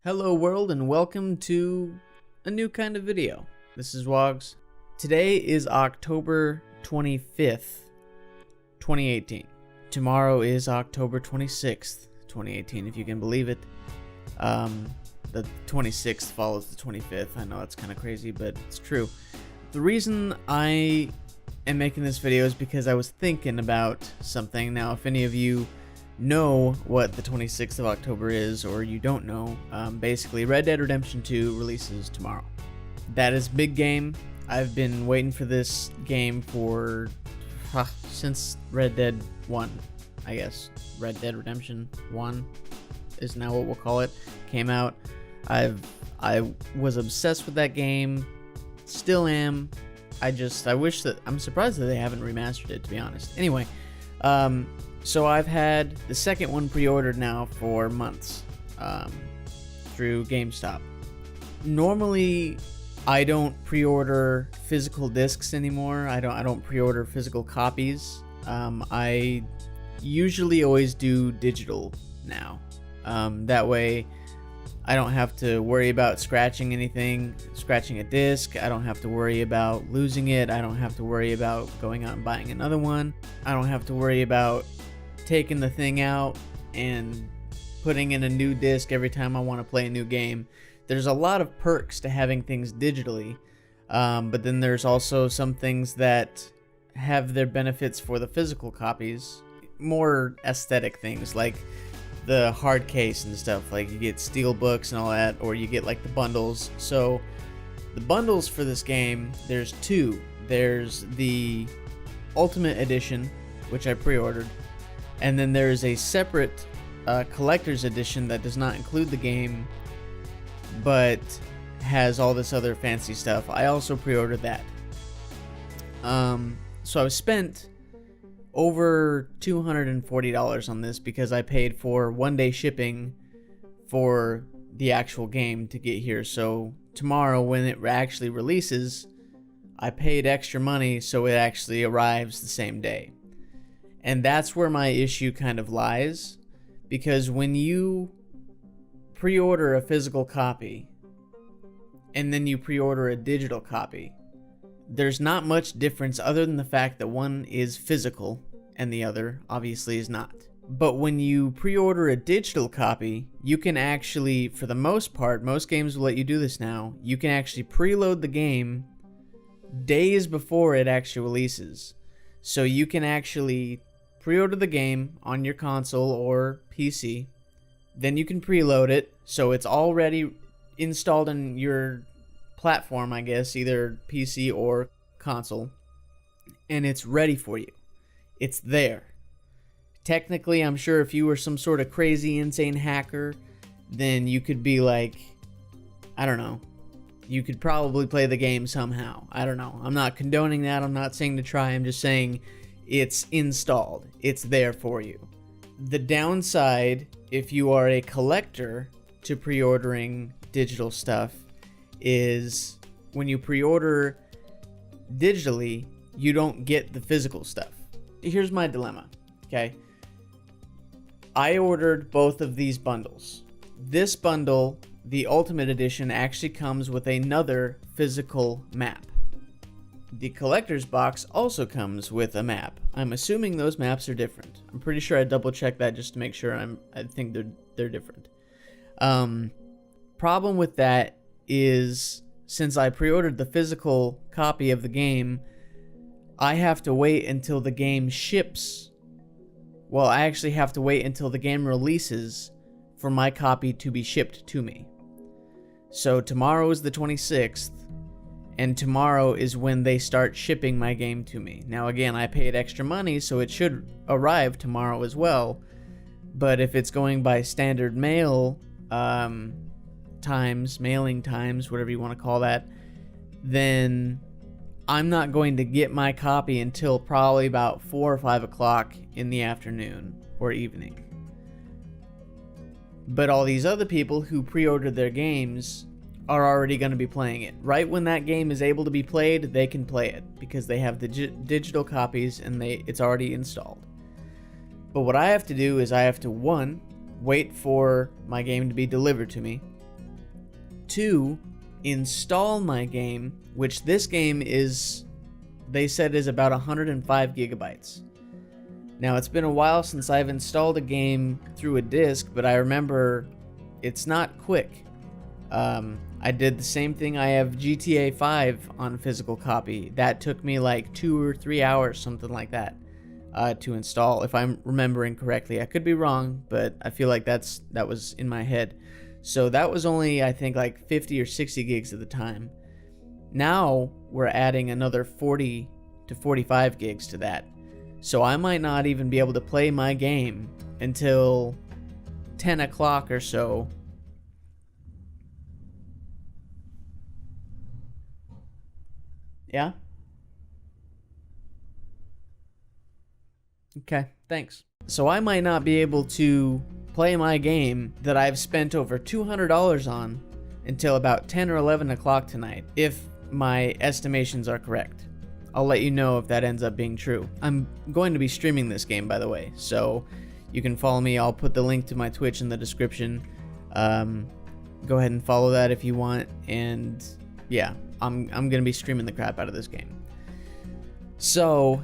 Hello world and welcome to a new kind of video. This is Wogs. Today is October 25th, 2018. Tomorrow is October 26th, 2018, if you can believe it. The 26th follows the 25th. I know that's kind of crazy, but it's true. The reason I am making this video is because I was thinking about something. Now, if any of you know what the 26th of October is, or you don't know, basically Red Dead Redemption 2 releases tomorrow. That is big game. I've been waiting for this game for since Red Dead 1, I guess. Red Dead Redemption 1 is now what we'll call it. Came out. I was obsessed with that game. Still am. I'm surprised that they haven't remastered it, to be honest. Anyway, so I've had the second one pre-ordered now for months through GameStop. Normally, I don't pre-order physical discs anymore. I don't pre-order physical copies. I usually always do digital now. That way, I don't have to worry about scratching a disc. I don't have to worry about losing it. I don't have to worry about going out and buying another one. I don't have to worry about taking the thing out and putting in a new disc every time I want to play a new game. There's a lot of perks to having things digitally, but then there's also some things that have their benefits for the physical copies. More aesthetic things like the hard case and stuff, like you get steel books and all that, or you get like the bundles. So the bundles for this game, there's two. There's the Ultimate Edition, which I pre-ordered, and then there's a separate collector's edition that does not include the game but has all this other fancy stuff. I also pre-ordered that. So I've spent over $240 on this because I paid for one-day shipping for the actual game to get here. So tomorrow, when it actually releases, I paid extra money so it actually arrives the same day. And that's where my issue kind of lies, because when you pre-order a physical copy and then you pre-order a digital copy, there's not much difference other than the fact that one is physical and the other obviously is not. But when you pre-order a digital copy, you can actually, for the most part, most games will let you do this now, you can actually preload the game days before it actually releases. So you can actually pre-order the game on your console or PC, then you can preload it so it's already installed in your platform, I guess, either PC or console, and it's ready for you. It's there. Technically, I'm sure if you were some sort of crazy, insane hacker, then you could be like, I don't know, you could probably play the game somehow. I don't know. I'm not condoning that. I'm not saying to try. I'm just saying it's installed. It's there for you. The downside, if you are a collector to pre-ordering digital stuff, is when you pre-order digitally, you don't get the physical stuff. Here's my dilemma, okay? I ordered both of these bundles. This bundle, the Ultimate Edition, actually comes with another physical map. The collector's box also comes with a map. I'm assuming those maps are different. I'm pretty sure I double-checked that just to make sure. I think they're different. Problem with that is, since I pre-ordered the physical copy of the game, I have to wait until the game ships. Well, I actually have to wait until the game releases for my copy to be shipped to me. So tomorrow is the 26th, and tomorrow is when they start shipping my game to me. Now again, I paid extra money, so it should arrive tomorrow as well. But if it's going by standard mail mailing times, whatever you want to call that, then I'm not going to get my copy until probably about 4 or 5 o'clock in the afternoon or evening. But all these other people who pre-ordered their games are already going to be playing it. Right when that game is able to be played, they can play it because they have the digital copies and it's already installed. But what I have to do is I have to, one, wait for my game to be delivered to me. to install my game, which this game is, they said, is about 105 gigabytes. Now, it's been a while since I've installed a game through a disc, but I remember it's not quick. I did the same thing. I have GTA 5 on physical copy. That took me like 2 or 3 hours, something like that, to install, if I'm remembering correctly. I could be wrong, but I feel like that was in my head. So that was only, I think, like 50 or 60 gigs at the time. Now we're adding another 40 to 45 gigs to that. So I might not even be able to play my game until 10 o'clock or so. Yeah? Okay, thanks. So I might not be able to play my game that I've spent over $200 on until about 10 or 11 o'clock tonight, if my estimations are correct. I'll let you know if that ends up being true. I'm going to be streaming this game, by the way, so you can follow me. I'll put the link to my Twitch in the description. Go ahead and follow that if you want, and yeah, I'm gonna be streaming the crap out of this game. So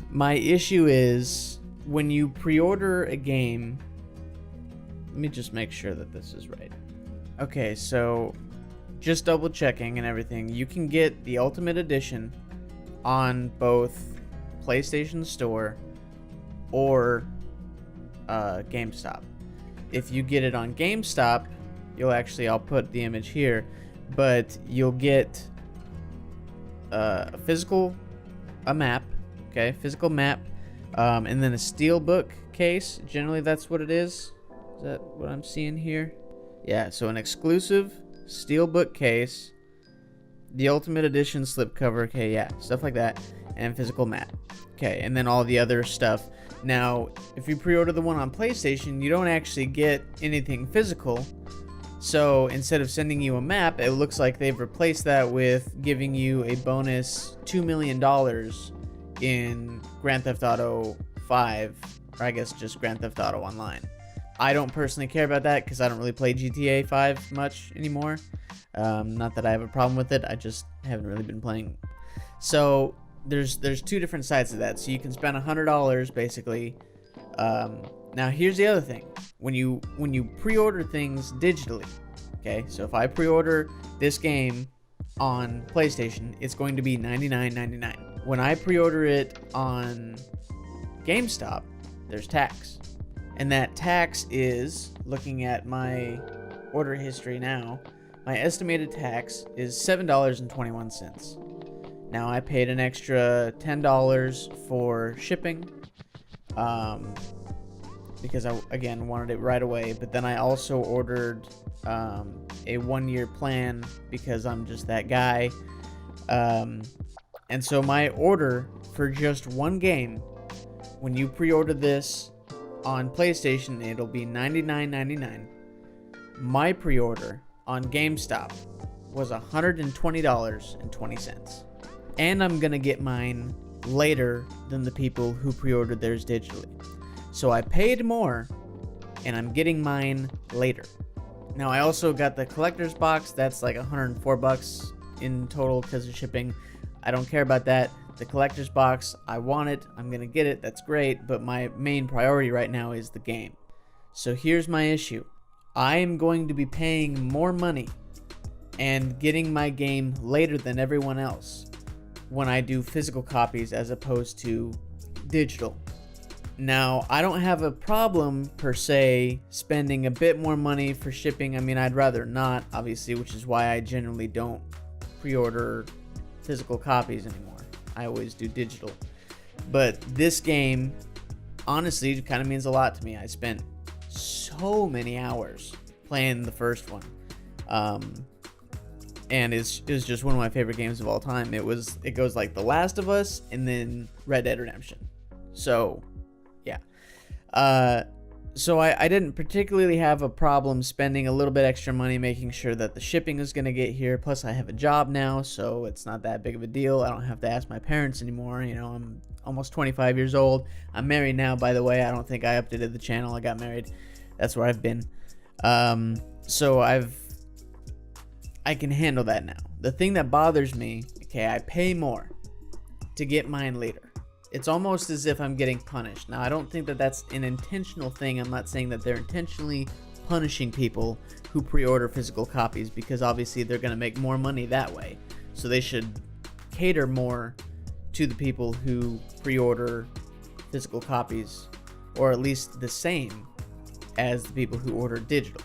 my issue is, when you pre-order a game, let me just make sure that this is right. Okay, so just double checking and everything, you can get the Ultimate Edition on both PlayStation Store or GameStop. If you get it on GameStop, you'll actually, I'll put the image here, but you'll get a map, okay, physical map, and then a steelbook case. Generally that's what it is. Is that what I'm seeing here? Yeah, so an exclusive steelbook case, the Ultimate Edition slipcover, okay, yeah, stuff like that, and physical map. Okay, and then all the other stuff. Now, if you pre-order the one on PlayStation, you don't actually get anything physical. So instead of sending you a map, it looks like they've replaced that with giving you a bonus $2 million in Grand Theft Auto 5, or I guess just Grand Theft Auto Online. I don't personally care about that because I don't really play GTA 5 much anymore. Not that I have a problem with it, I just haven't really been playing. So there's two different sides to that. So you can spend $100 basically. Now here's the other thing. When you pre-order things digitally, okay, so if I pre-order this game on PlayStation, it's going to be $99.99. When I pre-order it on GameStop, there's tax. And that tax is, looking at my order history now, my estimated tax is $7.21. Now I paid an extra $10 for shipping, because I, again, wanted it right away. But then I also ordered a 1-year plan because I'm just that guy. And so my order for just one game, when you pre-order this on PlayStation, it'll be $99.99. My pre-order on GameStop was $120.20. And I'm gonna get mine later than the people who pre-ordered theirs digitally. So I paid more, and I'm getting mine later. Now I also got the collector's box. That's like $104 in total because of shipping. I don't care about that. The collector's box, I want it. I'm gonna get it. That's great. But my main priority right now is the game. So here's my issue. I am going to be paying more money and getting my game later than everyone else when I do physical copies as opposed to digital. Now, I don't have a problem, per se, spending a bit more money for shipping. I mean, I'd rather not, obviously, which is why I generally don't pre-order physical copies anymore. I always do digital. But this game, honestly, kind of means a lot to me. I spent so many hours playing the first one. And it was just one of my favorite games of all time. It goes like The Last of Us and then Red Dead Redemption. So, yeah. So I didn't particularly have a problem spending a little bit extra money making sure that the shipping is going to get here. Plus, I have a job now, so it's not that big of a deal. I don't have to ask my parents anymore. You know, I'm almost 25 years old. I'm married now, by the way. I don't think I updated the channel. I got married. That's where I've been. So I can handle that now. The thing that bothers me, okay, I pay more to get mine later. It's almost as if I'm getting punished. Now, I don't think that that's an intentional thing. I'm not saying that they're intentionally punishing people who pre-order physical copies, because obviously they're going to make more money that way. So they should cater more to the people who pre-order physical copies, or at least the same as the people who order digital.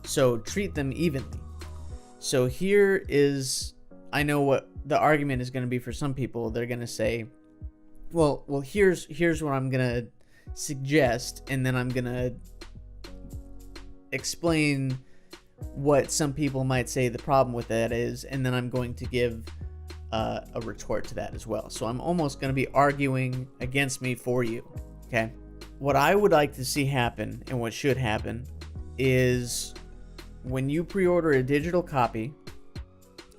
So treat them evenly. So here is, I know what the argument is going to be for some people. They're going to say, well, here's what I'm going to suggest, and then I'm going to explain what some people might say the problem with that is, and then I'm going to give a retort to that as well. So I'm almost going to be arguing against me for you, okay? What I would like to see happen, and what should happen, is when you pre-order a digital copy,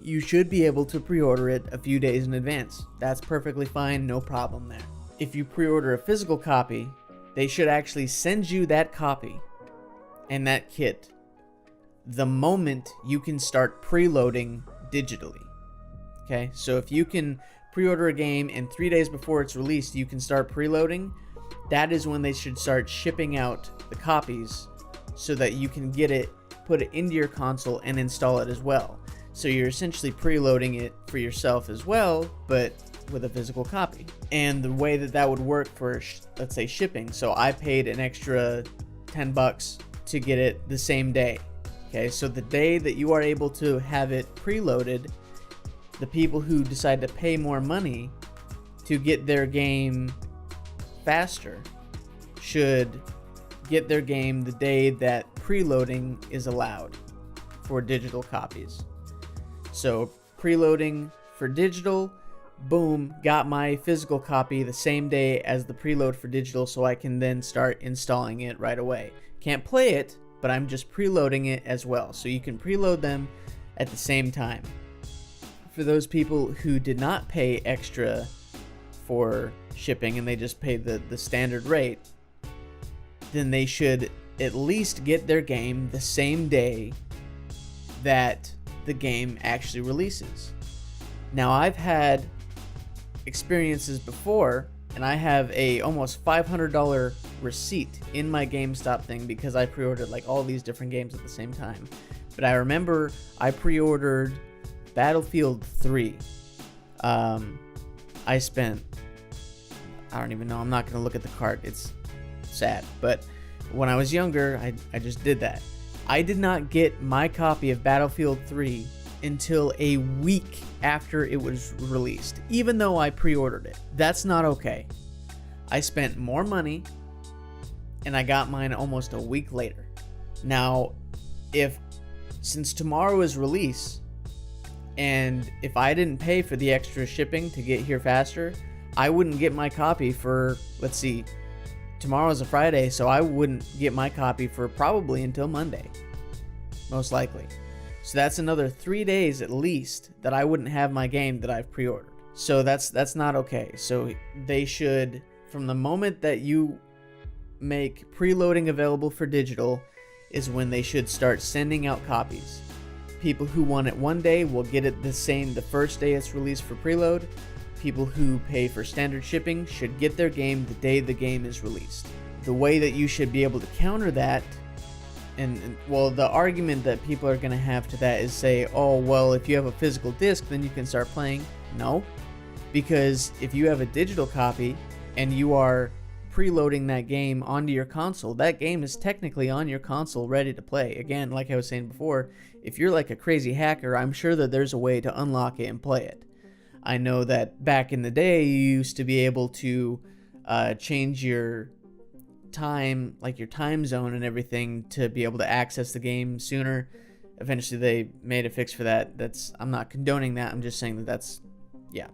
you should be able to pre-order it a few days in advance. That's perfectly fine, no problem there. If you pre-order a physical copy, they should actually send you that copy and that kit the moment you can start preloading digitally. Okay, so if you can pre-order a game and 3 days before it's released, you can start preloading, that is when they should start shipping out the copies so that you can get it, put it into your console, and install it as well. So you're essentially preloading it for yourself as well, but with a physical copy. And the way that that would work for, let's say, shipping. So I paid an extra $10 to get it the same day. Okay, so the day that you are able to have it preloaded, the people who decide to pay more money to get their game faster should get their game the day that preloading is allowed for digital copies. So preloading for digital, boom, got my physical copy the same day as the preload for digital, so I can then start installing it right away. Can't play it, but I'm just preloading it as well. So you can preload them at the same time. For those people who did not pay extra for shipping and they just paid the standard rate, then they should at least get their game the same day that the game actually releases. Now, I've had experiences before, and I have a almost $500 receipt in my GameStop thing because I pre-ordered like all these different games at the same time. But I remember I pre-ordered Battlefield 3. I spent, I don't even know, I'm not going to look at the cart, it's sad, but when I was younger, I just did that. I did not get my copy of Battlefield 3 until a week after it was released, even though I pre-ordered it. That's not okay. I spent more money, and I got mine almost a week later. Now, since tomorrow is release, and if I didn't pay for the extra shipping to get here faster, I wouldn't get my copy for, let's see, tomorrow's a Friday, so I wouldn't get my copy for probably until Monday, most likely. So that's another 3 days at least that I wouldn't have my game that I've pre-ordered. So that's not okay. So they should, from the moment that you make preloading available for digital, is when they should start sending out copies. People who want it one day will get it the first day it's released for preload. People who pay for standard shipping should get their game the day the game is released. The way that you should be able to counter that, and well, the argument that people are going to have to that is say, oh, well, if you have a physical disc, then you can start playing. No, because if you have a digital copy and you are preloading that game onto your console, that game is technically on your console ready to play. Again, like I was saying before, if you're like a crazy hacker, I'm sure that there's a way to unlock it and play it. I know that back in the day, you used to be able to change your time, like your time zone and everything, to be able to access the game sooner. Eventually, they made a fix for that. I'm not condoning that. I'm just saying that's, yeah.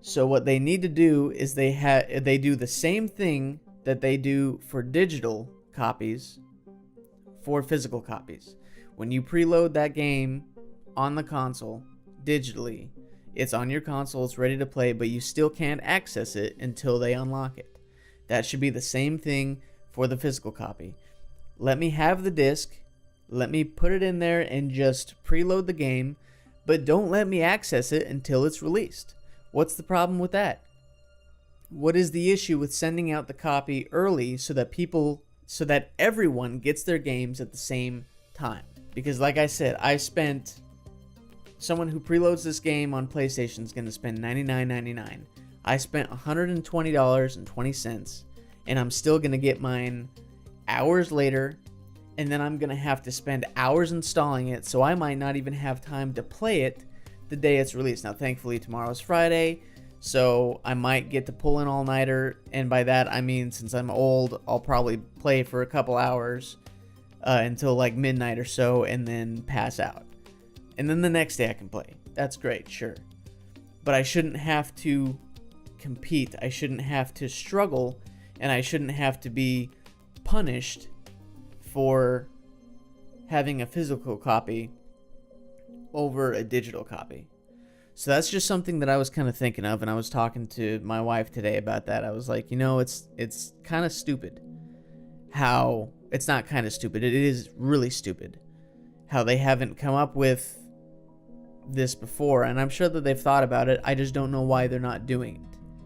So what they need to do is they do the same thing that they do for digital copies for physical copies. When you preload that game on the console digitally, it's on your console, it's ready to play, but you still can't access it until they unlock it. That should be the same thing for the physical copy. Let me have the disc, let me put it in there and just preload the game. but don't let me access it until it's released. What's the problem with that? What is the issue with sending out the copy early so that everyone gets their games at the same time? Because like I said, someone who preloads this game on PlayStation is going to spend $99.99. I spent $120.20, and I'm still going to get mine hours later, and then I'm going to have to spend hours installing it, so I might not even have time to play it the day it's released. Now, thankfully, tomorrow's Friday, so I might get to pull an all-nighter, and by that, I mean, since I'm old, I'll probably play for a couple hours until like midnight or so, and then pass out. And then the next day I can play. That's great, sure. But I shouldn't have to compete. I shouldn't have to struggle, and I shouldn't have to be punished for having a physical copy over a digital copy. So that's just something that I was kind of thinking of, and I was talking to my wife today about that. I was like, it's kind of stupid how it's not kind of stupid. It is really stupid how they haven't come up with this before, and I'm sure that they've thought about it. I just don't know why they're not doing it.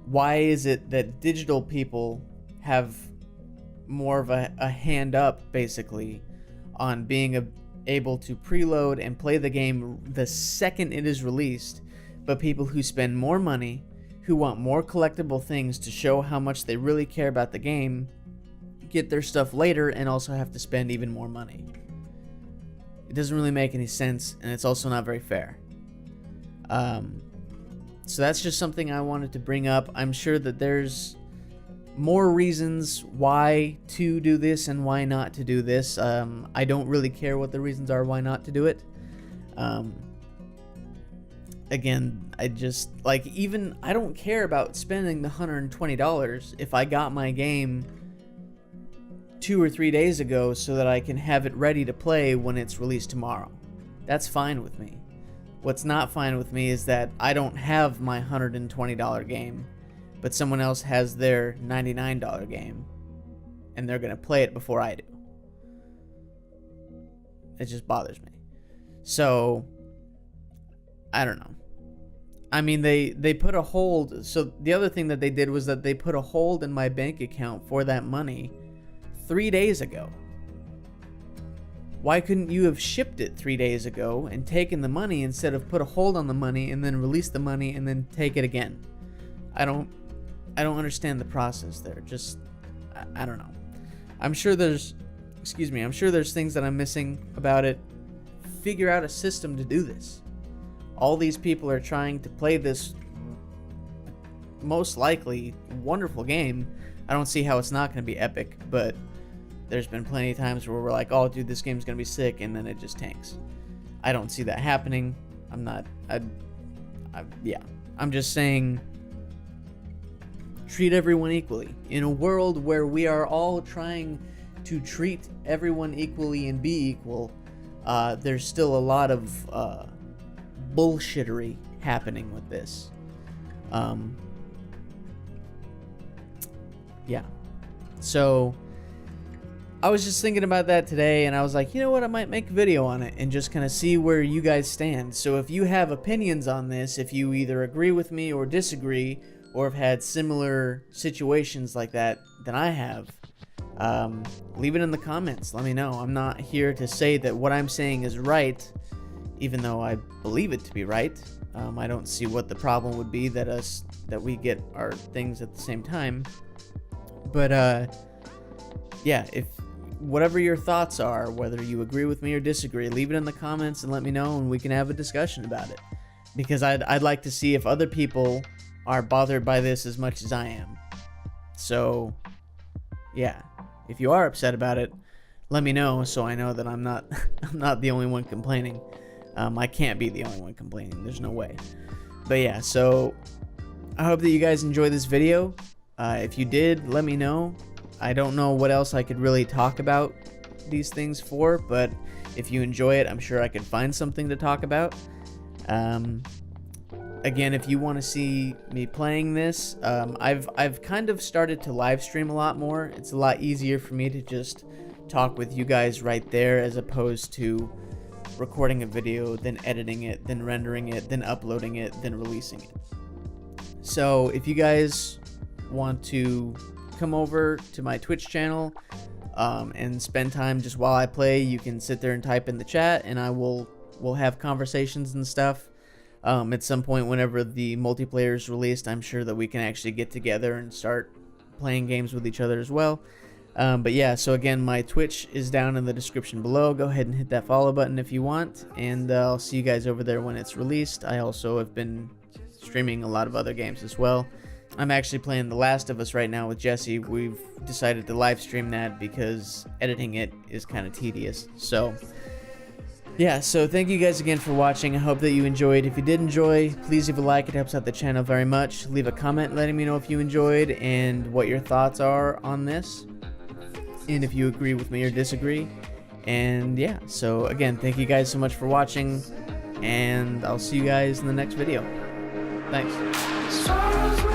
Why is it that digital people have more of a hand up, basically, on being able to preload and play the game the second it is released, but people who spend more money, who want more collectible things to show how much they really care about the game, get their stuff later and also have to spend even more money? It doesn't really make any sense, and it's also not very fair. So that's just something I wanted to bring up. I'm sure that there's more reasons why to do this and why not to do this. I don't really care what the reasons are why not to do it. Again, I don't care about spending the $120 if I got my game 2 or 3 days ago so that I can have it ready to play when it's released tomorrow. That's fine with me. What's not fine with me is that I don't have my $120 game, but someone else has their $99 game, and they're going to play it before I do. It just bothers me. So, I don't know. I mean, they put a hold. So the other thing that they did was that they put a hold in my bank account for that money 3 days ago. Why couldn't you have shipped it 3 days ago and taken the money instead of put a hold on the money and then release the money and then take it again? I don't understand the process there. I don't know. I'm sure there's things that I'm missing about it. Figure out a system to do this. All these people are trying to play this most likely wonderful game. I don't see how it's not going to be epic, but there's been plenty of times where we're like, oh, dude, this game's going to be sick, and then it just tanks. I don't see that happening. I'm just saying, treat everyone equally. In a world where we are all trying to treat everyone equally and be equal, there's still a lot of bullshittery happening with this. So I was just thinking about that today, and I was like, you know what, I might make a video on it and just kind of see where you guys stand. So if you have opinions on this, if you either agree with me or disagree, or have had similar situations like that than I have, leave it in the comments. Let me know. I'm not here to say that what I'm saying is right, even though I believe it to be right. I don't see what the problem would be that we get our things at the same time. But if whatever your thoughts are, whether you agree with me or disagree, leave it in the comments and let me know, and we can have a discussion about it. Because I'd like to see if other people are bothered by this as much as I am. So, yeah, if you are upset about it, let me know so I know that I'm not the only one complaining. I can't be the only one complaining. There's no way. But yeah, so I hope that you guys enjoyed this video. If you did, let me know. I don't know what else I could really talk about these things for, but if you enjoy it, I'm sure I could find something to talk about. Again, if you want to see me playing this, I've kind of started to live stream a lot more. It's a lot easier for me to just talk with you guys right there as opposed to recording a video, then editing it, then rendering it, then uploading it, then releasing it. So if you guys want to come over to my Twitch channel and spend time just while I play, you can sit there and type in the chat, and we'll have conversations and stuff. At some point whenever the multiplayer is released, I'm sure that we can actually get together and start playing games with each other as well. But yeah, so again, my Twitch is down in the description below. Go ahead and hit that follow button if you want, and I'll see you guys over there when it's released. I also have been streaming a lot of other games as well. I'm actually playing The Last of Us right now with Jesse. We've decided to live stream that because editing it is kind of tedious. So yeah, so thank you guys again for watching. I hope that you enjoyed. If you did enjoy, please leave a like. It helps out the channel very much. Leave a comment letting me know if you enjoyed and what your thoughts are on this, and if you agree with me or disagree. And yeah, so again, thank you guys so much for watching, and I'll see you guys in the next video. Thanks.